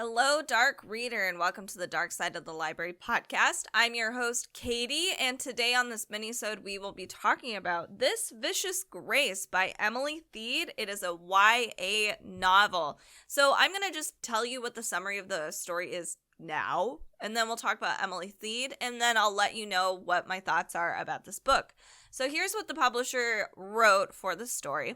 Hello, Dark Reader, and welcome to the Dark Side of the Library podcast. I'm your host, Katie, and today on this minisode, we will be talking about This Vicious Grace by Emily Thiede. It is a YA novel. So I'm going to just tell you what the summary of the story is now, and then we'll talk about Emily Thiede, and then I'll let you know what my thoughts are about this book. So here's what the publisher wrote for the story.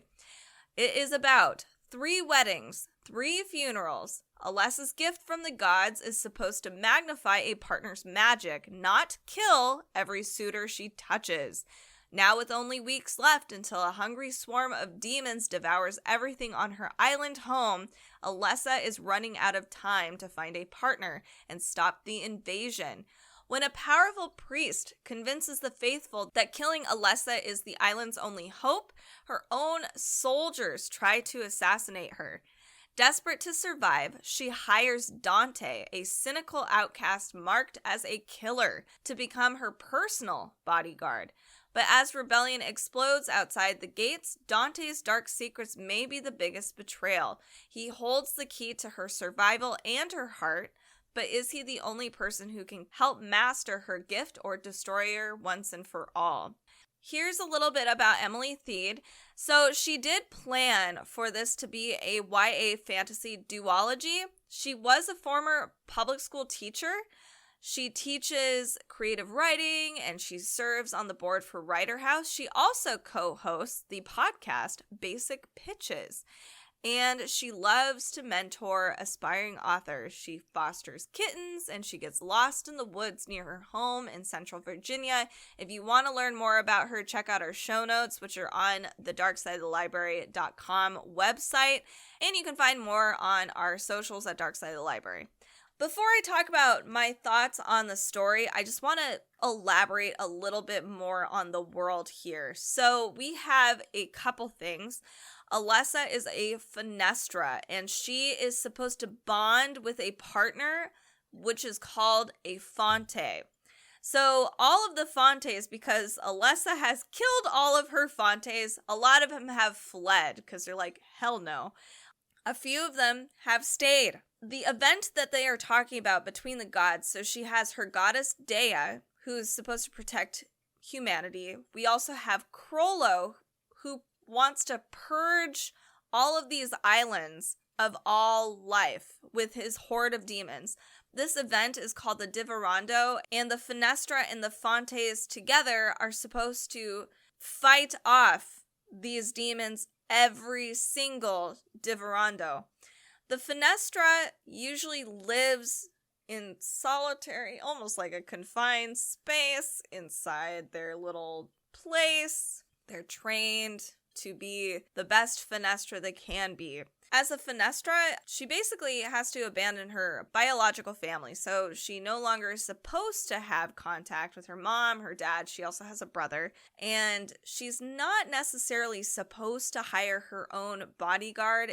It is about 3 weddings, 3 funerals. Alessa's gift from the gods is supposed to magnify a partner's magic, not kill every suitor she touches. Now, with only weeks left until a hungry swarm of demons devours everything on her island home, Alessa is running out of time to find a partner and stop the invasion. When a powerful priest convinces the faithful that killing Alessa is the island's only hope, her own soldiers try to assassinate her. Desperate to survive, she hires Dante, a cynical outcast marked as a killer, to become her personal bodyguard. But as rebellion explodes outside the gates, Dante's dark secrets may be the biggest betrayal. He holds the key to her survival and her heart, but is he the only person who can help master her gift or destroy her once and for all? Here's a little bit about Emily Thiede. So she did plan for this to be a YA fantasy duology. She was a former public school teacher. She teaches creative writing and she serves on the board for Writer House. She also co-hosts the podcast Basic Pitches. And she loves to mentor aspiring authors. She fosters kittens and she gets lost in the woods near her home in Central Virginia. If you want to learn more about her, check out our show notes, which are on the darksideofthelibrary.com website. And you can find more on our socials at Dark Side of the Library. Before I talk about my thoughts on the story, I just want to elaborate a little bit more on the world here. So we have a couple things. Alessa is a Finestra, and she is supposed to bond with a partner, which is called a Fonte. So all of the Fontes, because Alessa has killed all of her Fontes, a lot of them have fled because they're like, hell no. A few of them have stayed. The event that they are talking about between the gods, so she has her goddess Dea, who's supposed to protect humanity. We also have Crollo, who wants to purge all of these islands of all life with his horde of demons. This event is called the Diverando, and the Finestra and the Fontes together are supposed to fight off these demons every single Diverando. The Finestra usually lives in solitary, almost like a confined space inside their little place. They're trained to be the best Finestra they can be. As a Finestra, she basically has to abandon her biological family, so she no longer is supposed to have contact with her mom, her dad. She also has a brother, and she's not necessarily supposed to hire her own bodyguard.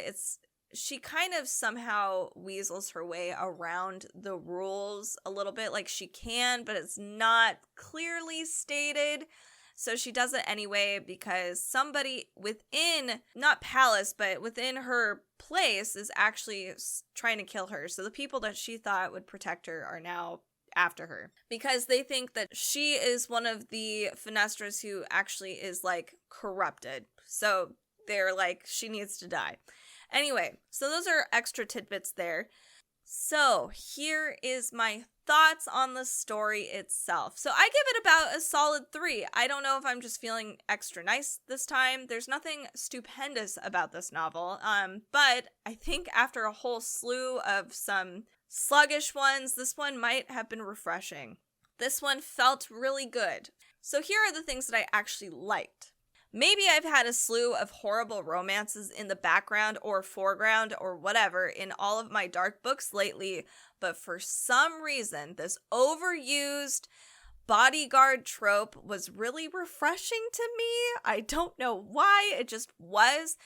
She kind of somehow weasels her way around the rules a little bit, like she can, but it's not clearly stated. So she does it anyway because somebody within, not palace, but within her place is actually trying to kill her. So the people that she thought would protect her are now after her because they think that she is one of the Finestras who actually is like corrupted. So they're like, she needs to die. Anyway, so those are extra tidbits there. So here is my thoughts on the story itself. So I give it about a solid 3. I don't know if I'm just feeling extra nice this time. There's nothing stupendous about this novel. But I think after a whole slew of some sluggish ones, this one might have been refreshing. This one felt really good. So here are the things that I actually liked. Maybe I've had a slew of horrible romances in the background or foreground or whatever in all of my dark books lately, but for some reason, this overused bodyguard trope was really refreshing to me. I don't know why, it just was.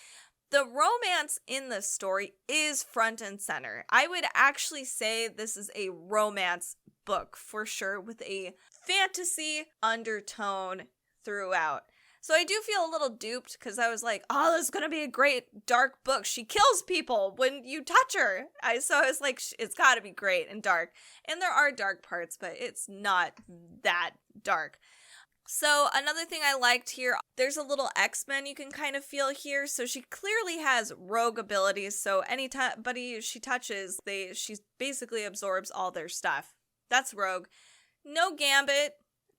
The romance in this story is front and center. I would actually say this is a romance book for sure with a fantasy undertone throughout. So I do feel a little duped because I was like, oh, this is going to be a great dark book. She kills people when you touch her. So I was like, it's got to be great and dark. And there are dark parts, but it's not that dark. So another thing I liked here, there's a little X-Men you can kind of feel here. So she clearly has rogue abilities. So anybody she touches, she basically absorbs all their stuff. That's rogue. No Gambit.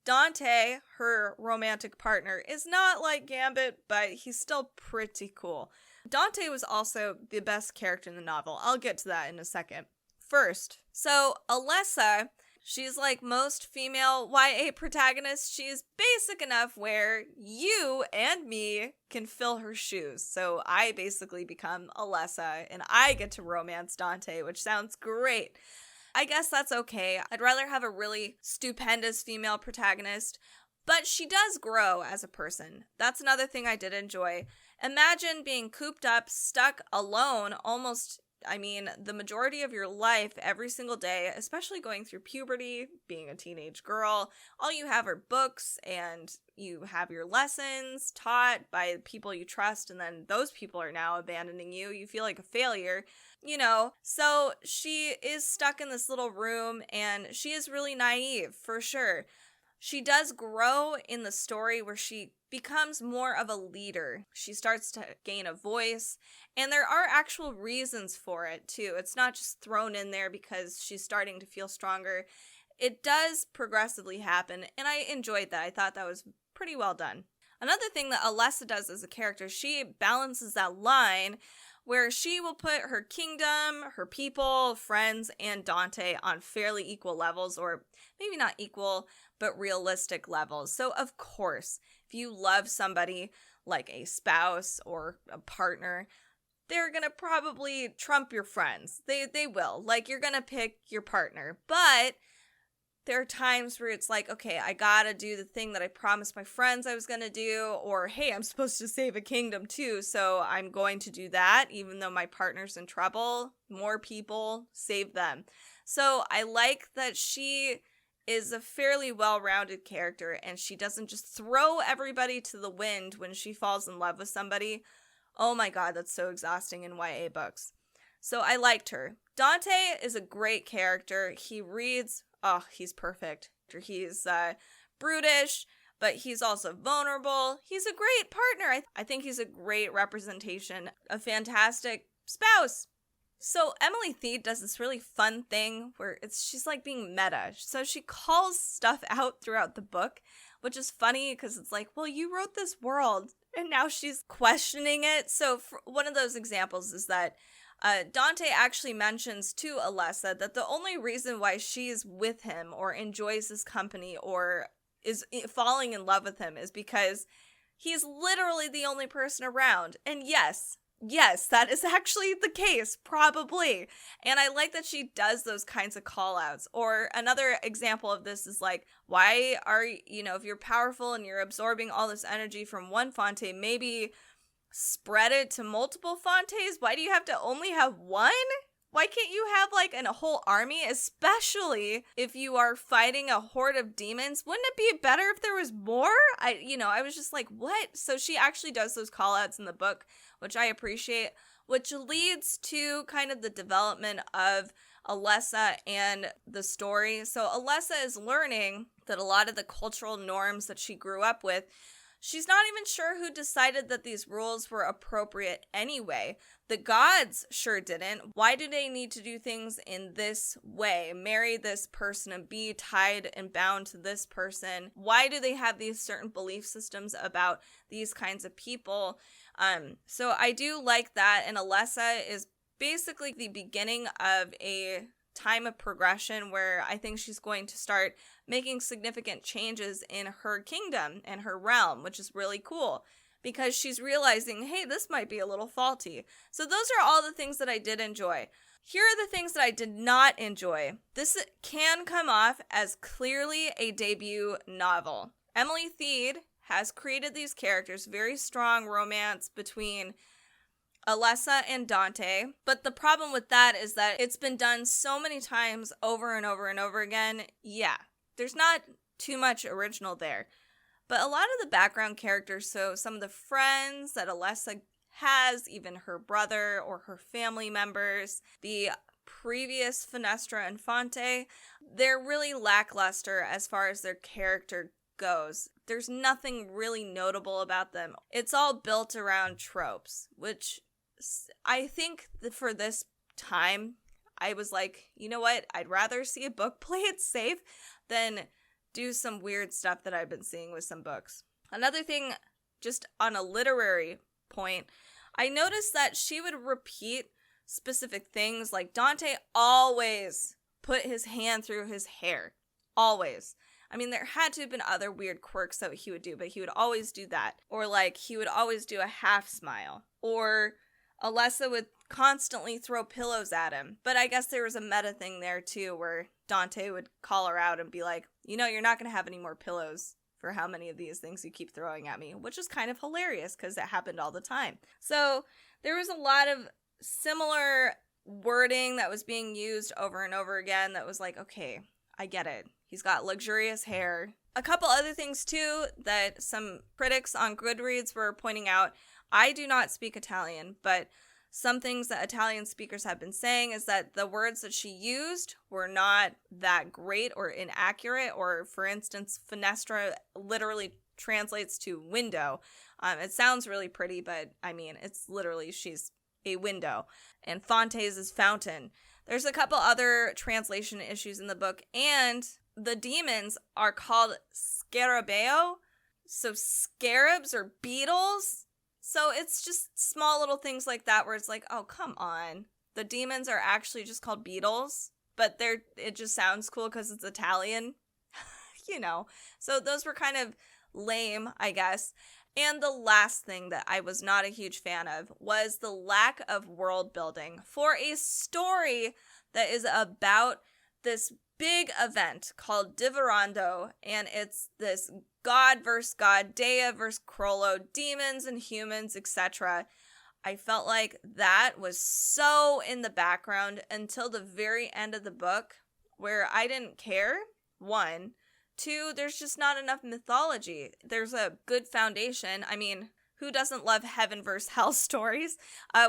Dante, her romantic partner, is not like Gambit, but he's still pretty cool. Dante was also the best character in the novel. I'll get to that in a second. First, so Alessa, she's like most female YA protagonists. She's basic enough where you and me can fill her shoes. So I basically become Alessa, and I get to romance Dante, which sounds great. I guess that's okay. I'd rather have a really stupendous female protagonist, but she does grow as a person. That's another thing I did enjoy. Imagine being cooped up, stuck alone, the majority of your life every single day, especially going through puberty, being a teenage girl. All you have are books, and you have your lessons taught by people you trust, and then those people are now abandoning you. You feel like a failure. So she is stuck in this little room, and she is really naive, for sure. She does grow in the story where she becomes more of a leader. She starts to gain a voice, and there are actual reasons for it, too. It's not just thrown in there because she's starting to feel stronger. It does progressively happen, and I enjoyed that. I thought that was pretty well done. Another thing that Alessa does as a character, she balances that line where she will put her kingdom, her people, friends, and Dante on fairly equal levels, or maybe not equal, but realistic levels. So, of course, if you love somebody like a spouse or a partner, they're going to probably trump your friends. They will. Like, you're going to pick your partner. But there are times where it's like, okay, I gotta do the thing that I promised my friends I was gonna do, or hey, I'm supposed to save a kingdom too, so I'm going to do that, even though my partner's in trouble. More people, save them. So I like that she is a fairly well-rounded character, and she doesn't just throw everybody to the wind when she falls in love with somebody. Oh my god, that's so exhausting in YA books. So I liked her. Dante is a great character. He reads... oh, he's perfect. He's brutish, but he's also vulnerable. He's a great partner. I think he's a great representation, a fantastic spouse. So Emily Thiede does this really fun thing where she's like being meta. So she calls stuff out throughout the book, which is funny because it's like, well, you wrote this world, and now she's questioning it. So one of those examples is that Dante actually mentions to Alessa that the only reason why she's with him or enjoys his company or is falling in love with him is because he's literally the only person around. And yes, that is actually the case, probably. And I like that she does those kinds of call-outs. Or another example of this is like, why are, if you're powerful and you're absorbing all this energy from one Fonte, maybe spread it to multiple Fontes? Why do you have to only have one? Why can't you have like a whole army, especially if you are fighting a horde of demons? Wouldn't it be better if there was more? I was just like, what? So she actually does those call outs in the book, which I appreciate, which leads to kind of the development of Alessa and the story. So Alessa is learning that a lot of the cultural norms that she grew up with, she's not even sure who decided that these rules were appropriate anyway. The gods sure didn't. Why do they need to do things in this way? Marry this person and be tied and bound to this person? Why do they have these certain belief systems about these kinds of people? So I do like that, and Alessa is basically the beginning of a time of progression where I think she's going to start making significant changes in her kingdom and her realm, which is really cool because she's realizing, hey, this might be a little faulty. So those are all the things that I did enjoy. Here are the things that I did not enjoy. This can come off as clearly a debut novel. Emily Thiede has created these characters, very strong romance between Alessa and Dante, but the problem with that is that it's been done so many times over and over and over again. Yeah, there's not too much original there. But a lot of the background characters, so some of the friends that Alessa has, even her brother or her family members, the previous Finestra and Fonte, they're really lackluster as far as their character goes. There's nothing really notable about them. It's all built around tropes, which I think that for this time, I was like, you know what? I'd rather see a book play it safe than do some weird stuff that I've been seeing with some books. Another thing, just on a literary point, I noticed that she would repeat specific things, like Dante always put his hand through his hair. Always. I mean, there had to have been other weird quirks that he would do, but he would always do that. Or like, he would always do a half smile. Or Alessa would constantly throw pillows at him. But I guess there was a meta thing there too, where Dante would call her out and be like, you know, you're not going to have any more pillows for how many of these things you keep throwing at me, which is kind of hilarious because it happened all the time. So there was a lot of similar wording that was being used over and over again that was like, okay, I get it. He's got luxurious hair. A couple other things too that some critics on Goodreads were pointing out. I do not speak Italian, but some things that Italian speakers have been saying is that the words that she used were not that great or inaccurate. Or, for instance, Finestra literally translates to window. It sounds really pretty, but I mean, it's literally she's a window. And Fonte's is fountain. There's a couple other translation issues in the book, and the demons are called scarabeo. So scarabs or beetles. So it's just small little things like that where it's like, oh, come on. The demons are actually just called beetles, but it just sounds cool because it's Italian, you know. So those were kind of lame, I guess. And the last thing that I was not a huge fan of was the lack of world building for a story that is about this big event called Divorando, and it's this God versus God, Dea versus Crollo, demons and humans, etc. I felt like that was so in the background until the very end of the book, where I didn't care. One. Two, there's just not enough mythology. There's a good foundation. I mean, who doesn't love heaven versus hell stories?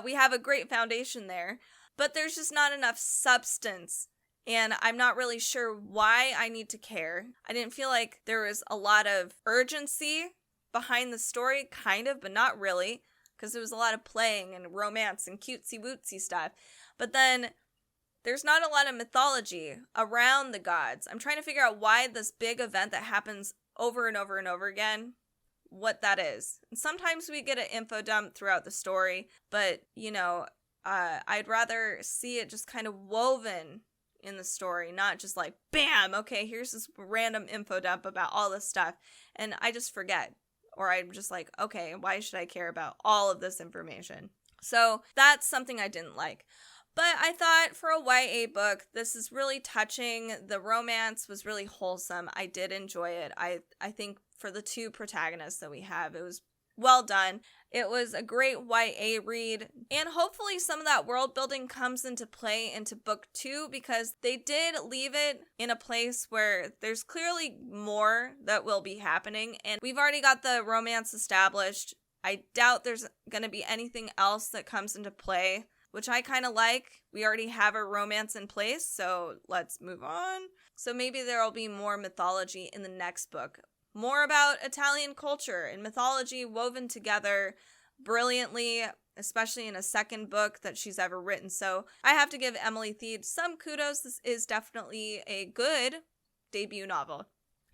We have a great foundation there, but there's just not enough substance. And I'm not really sure why I need to care. I didn't feel like there was a lot of urgency behind the story, kind of, but not really, because there was a lot of playing and romance and cutesy-wootsy stuff. But then there's not a lot of mythology around the gods. I'm trying to figure out why this big event that happens over and over and over again, what that is. And sometimes we get an info dump throughout the story, but, you know, I'd rather see it just kind of woven in the story, not just like, bam, okay, here's this random info dump about all this stuff, and I just forget. Or I'm just like, okay, why should I care about all of this information? So that's something I didn't like. But I thought for a YA book, this is really touching. The romance was really wholesome. I did enjoy it. I think for the two protagonists that we have, it was well done. It was a great YA read, and hopefully some of that world building comes into play into book 2, because they did leave it in a place where there's clearly more that will be happening, and we've already got the romance established. I doubt there's going to be anything else that comes into play, which I kind of like. We already have a romance in place, so let's move on. So maybe there will be more mythology in the next book. More about Italian culture and mythology woven together brilliantly, especially in a second book that she's ever written. So I have to give Emily Thiede some kudos. This is definitely a good debut novel.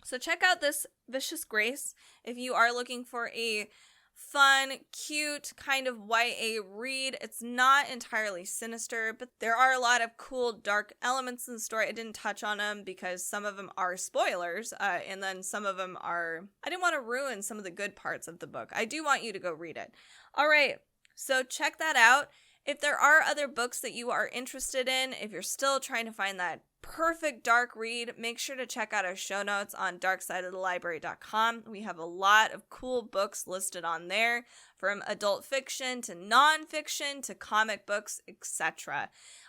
So check out this Vicious Grace if you are looking for a fun, cute kind of YA read. It's not entirely sinister, but there are a lot of cool, dark elements in the story. I didn't touch on them because some of them are spoilers, and then some of them are... I didn't want to ruin some of the good parts of the book. I do want you to go read it. All right, so check that out. If there are other books that you are interested in, if you're still trying to find that perfect dark read, make sure to check out our show notes on darksideofthelibrary.com. We have a lot of cool books listed on there, from adult fiction to nonfiction to comic books, etc.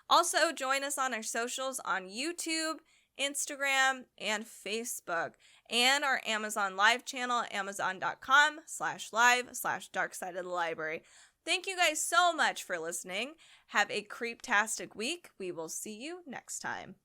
Also, join us on our socials on YouTube, Instagram, and Facebook, and our Amazon Live channel, amazon.com/live/darksideofthelibrary. Thank you guys so much for listening. Have a creeptastic week. We will see you next time.